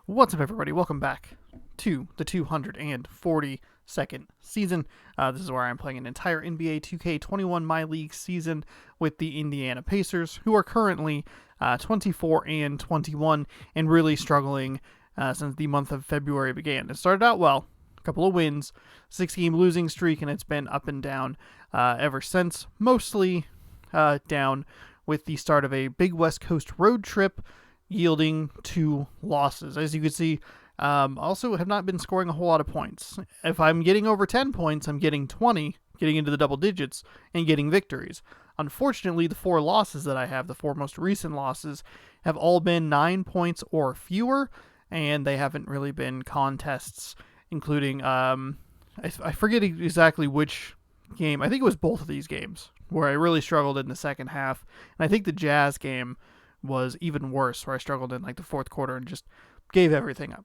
What's up, everybody? Welcome back to the 242nd season. This is where I'm playing an entire NBA 2K21 MyLeague season with the Indiana Pacers, who are currently 24-21 and really struggling since the month of February began. It started out well, a couple of wins, 6-game losing streak, and it's been up and down ever since, mostly down with the start of a big West Coast road trip, yielding 2 losses. As you can see, also have not been scoring a whole lot of points. If I'm getting over 10 points, I'm getting 20, getting into the double digits, and getting victories. Unfortunately, the 4 losses that I have, the 4 most recent losses, have all been 9 points or fewer, and they haven't really been contests, including, I forget exactly which game. I think it was both of these games, where I really struggled in the second half, and I think the Jazz game was even worse, where I struggled in like the fourth quarter and just gave everything up.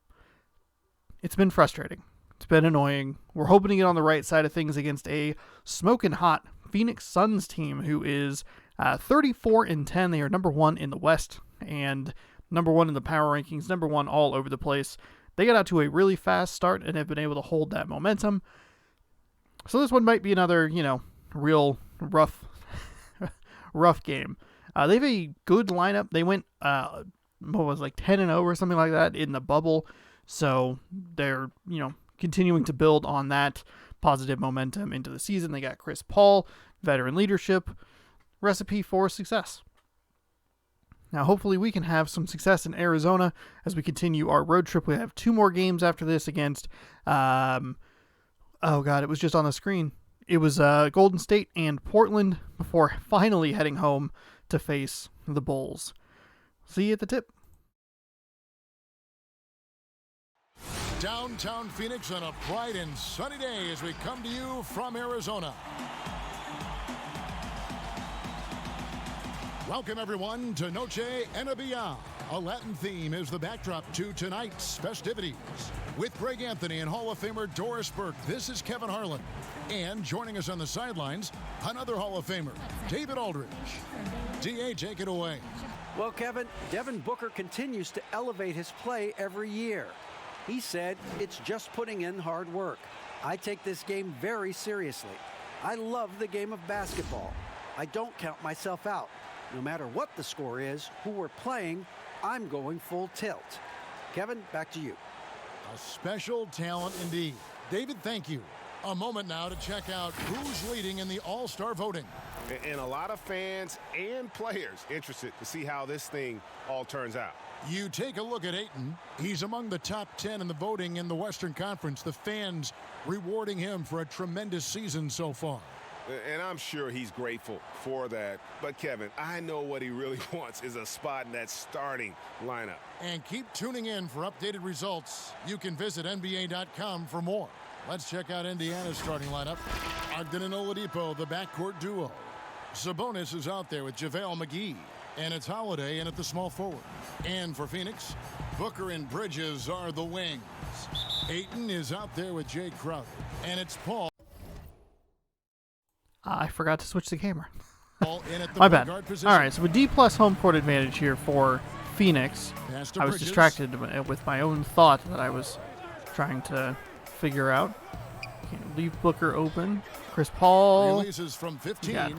It's been frustrating. It's been annoying. We're hoping to get on the right side of things against a smoking hot Phoenix Suns team who is 34-10. They are number 1 in the West and number 1 in the power rankings, number 1 all over the place. They got out to a really fast start and have been able to hold that momentum. So this one might be another, real rough game. They have a good lineup. They went, 10-0 or something like that in the bubble. So they're, continuing to build on that positive momentum into the season. They got Chris Paul, veteran leadership, recipe for success. Now, hopefully we can have some success in Arizona as we continue our road trip. We have 2 more games after this against, it was just on the screen. It was Golden State and Portland before finally heading home to face the Bulls. See you at the tip. Downtown Phoenix on a bright and sunny day as we come to you from Arizona. Welcome everyone to Noche Enabia. A Latin theme is the backdrop to tonight's festivities. With Greg Anthony and Hall of Famer Doris Burke, this is Kevin Harlan. And joining us on the sidelines, another Hall of Famer, David Aldridge. DA, take it away. Well, Kevin, Devin Booker continues to elevate his play every year. He said, it's just putting in hard work. I take this game very seriously. I love the game of basketball. I don't count myself out. No matter what the score is, who we're playing, I'm going full tilt. Kevin, back to you. A special talent indeed. David, thank you. A moment now to check out who's leading in the All-Star voting. And a lot of fans and players interested to see how this thing all turns out. You take a look at Ayton. He's among the top 10 in the voting in the Western Conference. The fans rewarding him for a tremendous season so far. And I'm sure he's grateful for that. But, Kevin, I know what he really wants is a spot in that starting lineup. And keep tuning in for updated results. You can visit NBA.com for more. Let's check out Indiana's starting lineup. Ogden and Oladipo, the backcourt duo. Sabonis is out there with JaVale McGee. And it's Holiday in at the small forward. And for Phoenix, Booker and Bridges are the wings. Ayton is out there with Jay Crowder. And it's Paul. I forgot to switch the camera. In at the My bad. guard position. All right, so with D+ home court advantage here for Phoenix, I was distracted with my own thought that I was trying to figure out. Can't leave Booker open. Chris Paul. Releases from 15.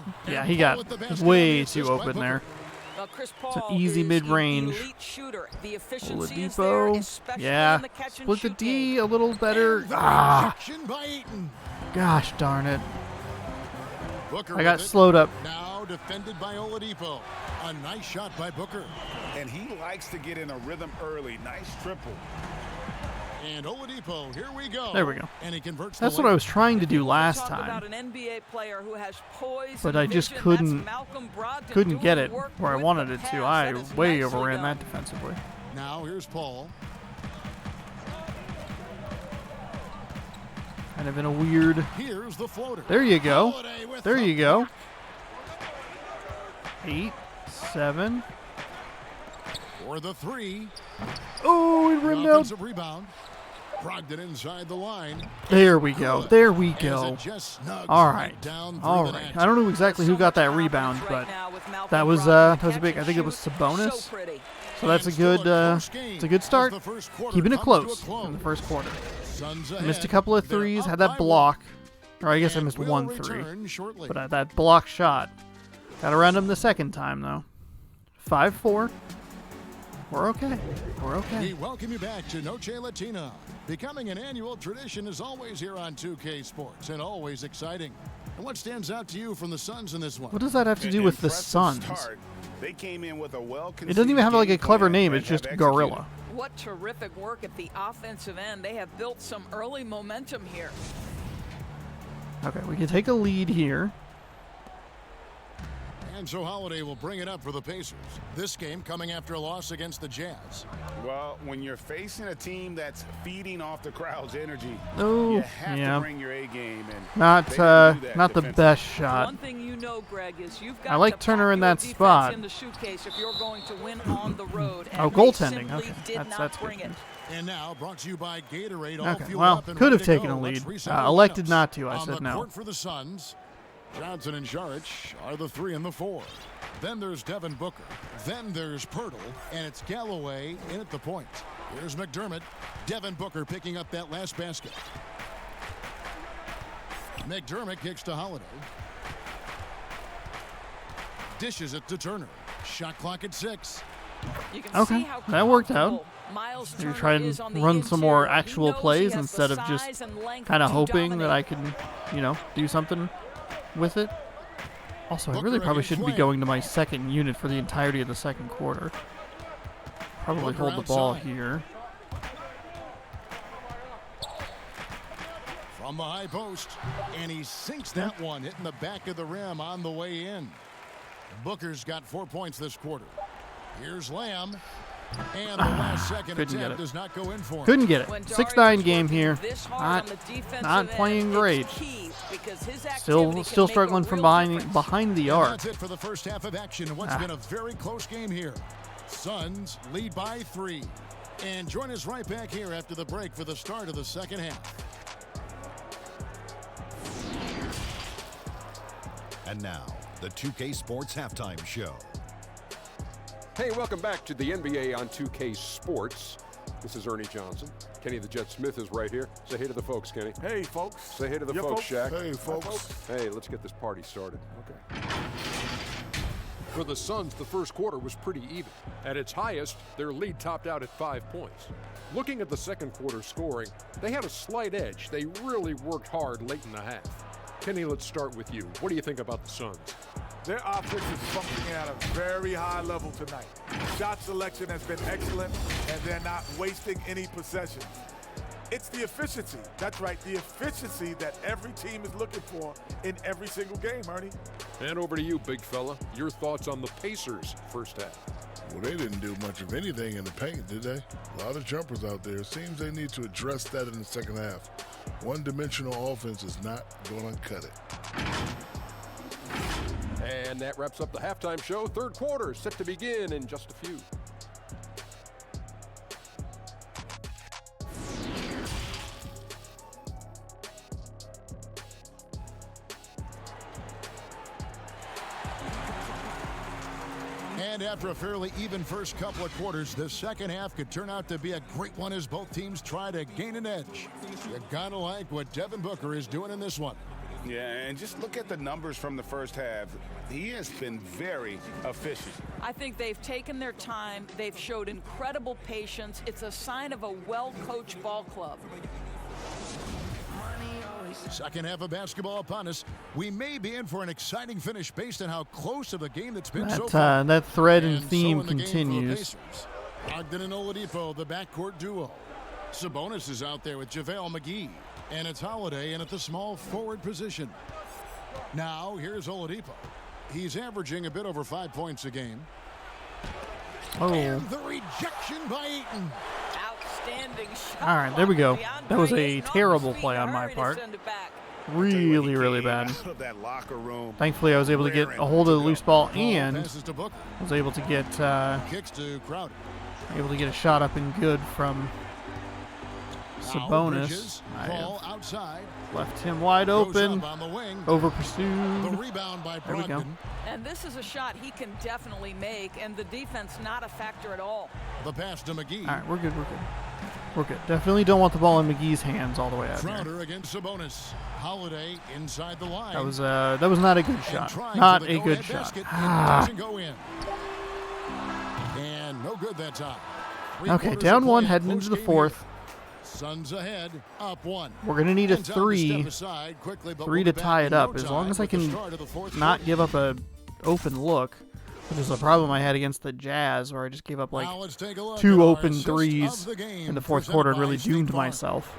He got way too open there. Chris It's an Paul easy mid-range. Oladipo. Split the D a little better. By Gosh darn it. Booker I got slowed up. Now defended by Oladipo. A nice shot by Booker. And he likes to get in a rhythm early. Nice triple. And Oladipo, here we go. There we go. And he converts. That's what I was trying to do last time. But I just couldn't get it where I wanted it to. I way overran that defensively. Now here's Paul. Kind of in a weird. Here's the floater. There you go. There you go. 8, 7. For the 3. Oh, it rimmed out. Offensive rebound. Brogdon inside the line. There we go. There we go. All right. All right. I don't know exactly who got that rebound, but that was a big. I think it was Sabonis. So that's a good it's a good start. Keeping it close in the first quarter. Missed a couple of threes, had that block. Or I guess I missed one three. But that block shot. Got around him the second time, though. 5-4. We're okay. We're okay. We welcome you back to Noche Latina. Becoming an annual tradition is always here on 2K Sports and always exciting. And what stands out to you from the Suns in this one? What does that have to do with the Suns? They came in with a It doesn't even have like a clever name. It's just Gorilla. What terrific work at the offensive end. They have built some early momentum here. Okay, we can take a lead here. And so Holiday will bring it up for the Pacers. This game coming after a loss against the Jazz. Well, when you're facing a team that's feeding off the crowd's energy, Oh, you have yeah. to bring your A game. And Not not the best shot. One thing you know, Greg, is you've got I like to Turner pack in your that defense spot. in the suitcase if you're going to win on the road. And Oh, they goaltending. simply Okay, did not that's bring good. it. And now brought to you by Gatorade. All Okay, fueled well, up and could ready have to taken go. a Let's lead. reset the Elected lineups. not to. I On said the no. court for the Suns, Johnson and Saric are the 3 and the 4. Then there's Devin Booker. Then there's Pirtle. And it's Galloway in at the point. Here's McDermott. Devin Booker picking up that last basket. McDermott kicks to Holiday. Dishes it to Turner. Shot clock at 6. You can Okay, see how that worked out. comfortable Miles Maybe Turner try is and on the run some more interior. He actual knows he plays has instead the of just size and length kind of to hoping that dominate. I can, do something with it. Also, I really Booker probably against shouldn't be Flame. going to my second unit for the entirety of the second quarter. Probably Booker hold the ball outside. here. From the high post. And he sinks that one, hitting the back of the rim on the way in. Booker's got 4 points this quarter. Here's Lamb. And the last second Couldn't get attempt it. does not go in for him. Couldn't get it. When 6-9 Darius game is here. working this hard on the defensive Not end, playing it's great. key because his activity Still can make a struggling from real difference. behind the And arc. that's it for the first half of action in what's been a very close game here. Suns lead by 3. And join us right back here after the break for the start of the second half. And now, the 2K Sports Halftime Show. Hey, welcome back to the NBA on 2K Sports. This is Ernie Johnson. Kenny the Jet Smith is right here. Say hey to the folks, Kenny. Hey, folks. Say hey to the folks, Shaq. Hey, folks. Hey, let's get this party started. Okay. For the Suns, the first quarter was pretty even. At its highest, their lead topped out at 5 points. Looking at the second quarter scoring, they had a slight edge. They really worked hard late in the half. Kenny, let's start with you. What do you think about the Suns? Their offense is functioning at a very high level tonight. Shot selection has been excellent, and they're not wasting any possessions. It's the efficiency. That's right, the efficiency that every team is looking for in every single game, Ernie. And over to you, big fella. Your thoughts on the Pacers' first half? Well, they didn't do much of anything in the paint, did they? A lot of jumpers out there. It seems they need to address that in the second half. One-dimensional offense is not going to cut it. And that wraps up the halftime show. Third quarter set to begin in just a few. And after a fairly even first couple of quarters, the second half could turn out to be a great one as both teams try to gain an edge. You gotta like what Devin Booker is doing in this one. Yeah, and just look at the numbers from the first half. He has been very efficient. I think they've taken their time. They've showed incredible patience. It's a sign of a well-coached ball club. Second half of basketball upon us. We may be in for an exciting finish based on how close of a game that's been so far. That thread and so theme in the game for the continues. Pacers, Ogden and Oladipo, the backcourt duo. Sabonis is out there with JaVale McGee. And it's Holiday in at the small forward position. Now, here's Oladipo. He's averaging a bit over 5 points a game. Oh. And the rejection by Ayton. Outstanding shot. All right, there we go. DeAndre That was a Ayton on terrible his feet play and on my hurried to part. send it back. Really, really He bad. came out of that locker room. Thankfully, I was able to get a hold of the loose ball and Passes to Booker. was able to get Kicks to Crowder. a shot up and good from Sabonis. I Ball have outside. left him wide Goes open. up on the wing. Over The pursued. rebound by There we go. Brogdon. And this is a shot he can definitely make, and the defense not a factor at all. The pass to McGee. All right, we're good. We're good. We're good. Definitely don't want the ball in McGee's hands all the way out there. Crowder against Sabonis. Holiday inside the line. That was not a good And shot. trying Not for the a go-ahead good shot. basket. It Ah. doesn't go in. And no good that time. Okay, down one, heading into the Post-game fourth. here. Suns ahead, up one. We're gonna need a And time to three, step aside quickly, but three we'll to be back tie in it up. no As long time as I with the can start of the fourth not quarter. give up a open look, which is a problem I had against the Jazz, where I just gave up like Now let's take a look at two our open assist threes of the game, in the fourth presented quarter and by really State doomed Farm. myself.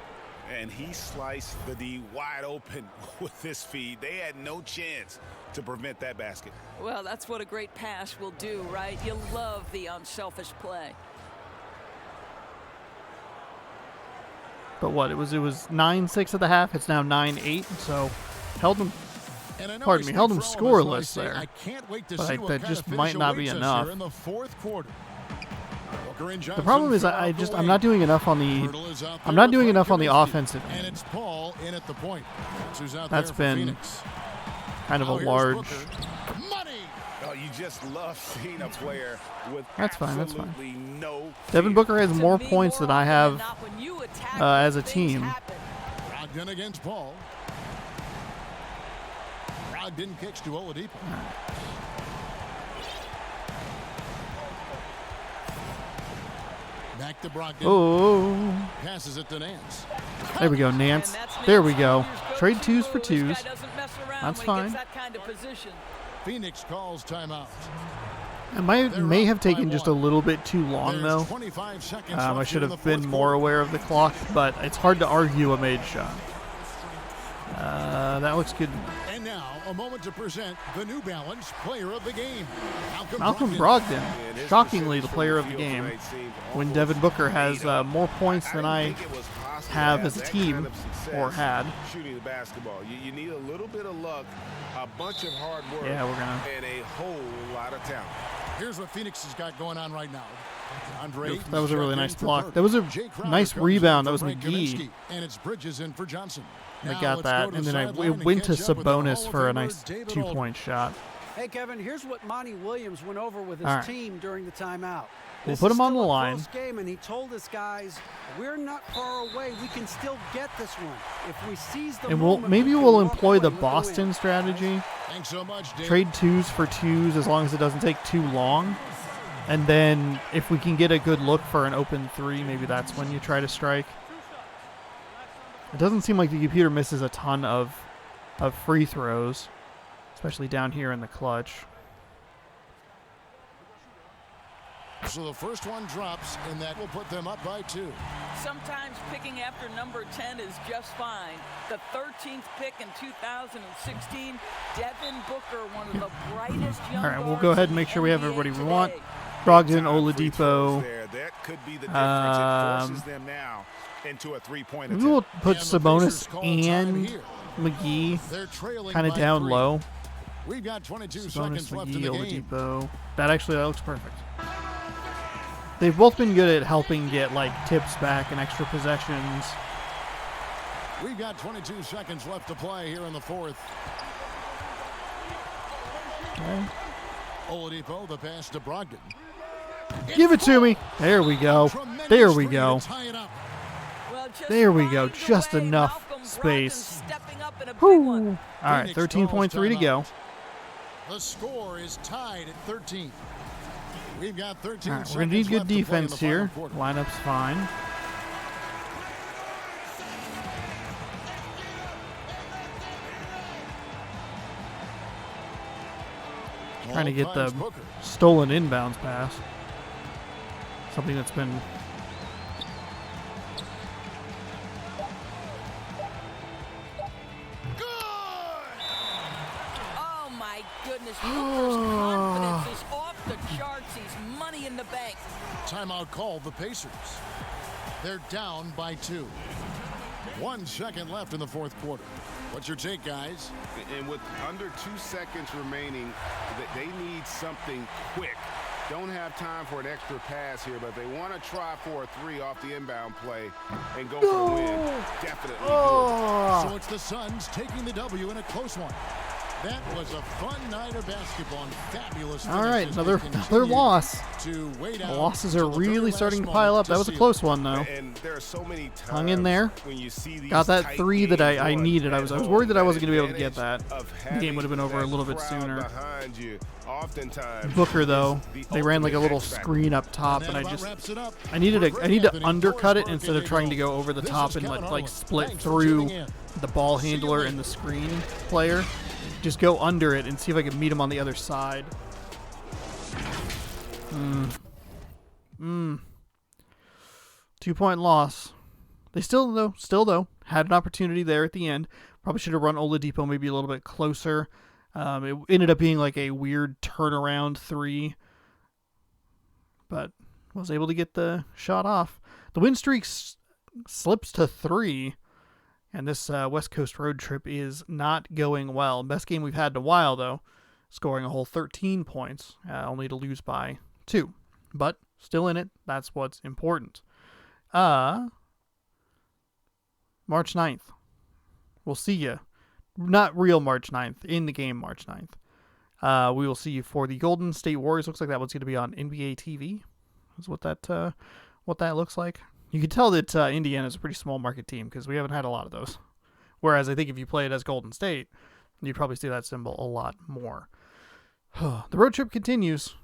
And he sliced the D wide open with this feed. They had no chance to prevent that basket. Well, that's what a great pass will do, right? You love the unselfish play. But what, it was 9-6 at the half. It's now 9-8, so held them. And I know Pardon I me, held speak them for all of us when I scoreless say there. I can't wait to But see that what kind just of might finish not be awaits us enough. here in the fourth quarter. Booker and The Johnson problem is fill I out the just I'm wing. not doing enough on the Hurdle is out I'm there not doing from enough on the Kaminsky. offensive And end. it's Paul in at the point. That's who's out That's there for been Phoenix. kind of a Now here's large. Booker. Money. Oh, you just love seeing a player with That's fine, that's fine. absolutely no Devin fear. Booker has To more me, points more than I often have than not, when you attack, as a things team. happen. Brogdon against Paul. Brogdon kicks to Oladipo. Back to Brogdon. Oh, Passes it to Nance. there we go, And Nance. that's There we Nance go. Jr.'s Trade go-to twos for move. This guy twos. doesn't mess around That's when he fine. gets that kind of position. Phoenix calls timeout. It may have taken just a little bit too long, There's though. 25 seconds I left should here in have the been fourth more quarter. aware of the clock, but it's hard to argue a made shot. That looks good. And now, a moment to present the New Balance Player of the Game. Malcolm Brogdon. Brogdon, shockingly the player of the game, when Devin Booker has more points than I have as a team, or had. Shooting the basketball. You need a little bit of luck, a bunch of hard work, Yeah, we're gonna. and a whole lot of talent. Here's what Phoenix has got going on right now. Andre, That was a really nice checked in for block. Burke. That was a Jay Crowder nice comes rebound. in That was for Frank McGee. Kaminsky, and it's Bridges in for Johnson. I Now got let's that, go to and the then sideline it and went to catch up with our Sabonis Hall of for a Famer, nice David 2-point shot. Hey, Kevin, here's what Monty Williams went over with his All right. team during the timeout. We'll This put is him on still the a line. close game, and he told his guys, "We're not far away. We can still get this one. If we seize the And moment, maybe we can we'll walk employ away the with Boston win." strategy. Thanks so much, David. Trade twos for twos as long as it doesn't take too long. And then if we can get a good look for an open three, maybe that's when you try to strike. It doesn't seem like the computer misses a ton of free throws, especially down here in the clutch. So the first one drops, and that will put them up by 2. Sometimes picking after number 10 is just fine. The 13th pick in 2016, Devin Booker, one of the brightest young All right, we'll guards go ahead and in make the sure we have NBA everybody we today. want. Brogdon, Free throws Oladipo. there. That could be the difference. It forces them now into a three-point Maybe attempt. we'll put And the Sabonis Pacers call time and here. McGee They're trailing kind of by down 3. low. We've got 22 Sabonis, seconds left in McGee, the game. Oladipo. That looks perfect. They've both been good at helping get like tips back and extra possessions. We've got 22 seconds left to play here in the fourth. Okay. Oladipo, the pass to Brogdon. Give it to me. There we go. Tremendous There we three go. to tie it up. Well, just There we go. find a Just way. enough Malcolm space. Brogdon stepping up in a big Whew. one. All right, Phoenix 13.3 to calls go. timeout. The score is tied at 13. We've got 13 All right, seconds we're going to need good left to play in defense the here. final quarter. Lineup's fine. Trying to Ball get the finds Booker. stolen inbounds pass. Something that's been... Oh my goodness, Booker's confidence is off the charts. He's money in the bank. Timeout called the Pacers. They're down by 2. 1 second left in the fourth quarter. What's your take, guys? And with under 2 seconds remaining, they need something quick Don't have time for an extra pass here, but they want to try for a 3 off the inbound play and go for the win. Definitely good. So it's the Suns taking the W in a close one. That was a fun night of basketball and fabulous. All right, another loss. Losses are really starting to pile up. That was a close one, though. And there are so many times hung in there. When you see these got that 3 that I needed. I was worried that I wasn't going to be able to get that. The game would have been over a little bit sooner. Booker, though, they ran like a little screen up top, and I need to undercut it instead of trying to go over the top and like split through the ball handler and the screen player. Just go under it and see if I can meet him on the other side. 2-point loss. They still though had an opportunity there at the end. Probably should have run Oladipo maybe a little bit closer. It ended up being like a weird turnaround 3, but was able to get the shot off. The win streak slips to 3. And this West Coast road trip is not going well. Best game we've had in a while, though. Scoring a whole 13 points, only to lose by 2. But still in it. That's what's important. March 9th. We'll see you. Not real March 9th. In the game March 9th. We will see you for the Golden State Warriors. Looks like that one's going to be on NBA TV. Is what that looks like. You can tell that Indiana's a pretty small market team because we haven't had a lot of those. Whereas I think if you play it as Golden State, you'd probably see that symbol a lot more. The road trip continues.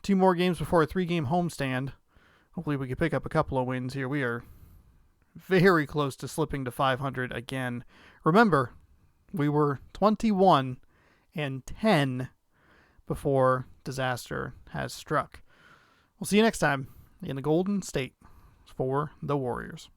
2 more games before a 3-game homestand. Hopefully we can pick up a couple of wins here. We are very close to slipping to 500 again. Remember, we were 21-10 before disaster has struck. We'll see you next time in the Golden State for the Warriors.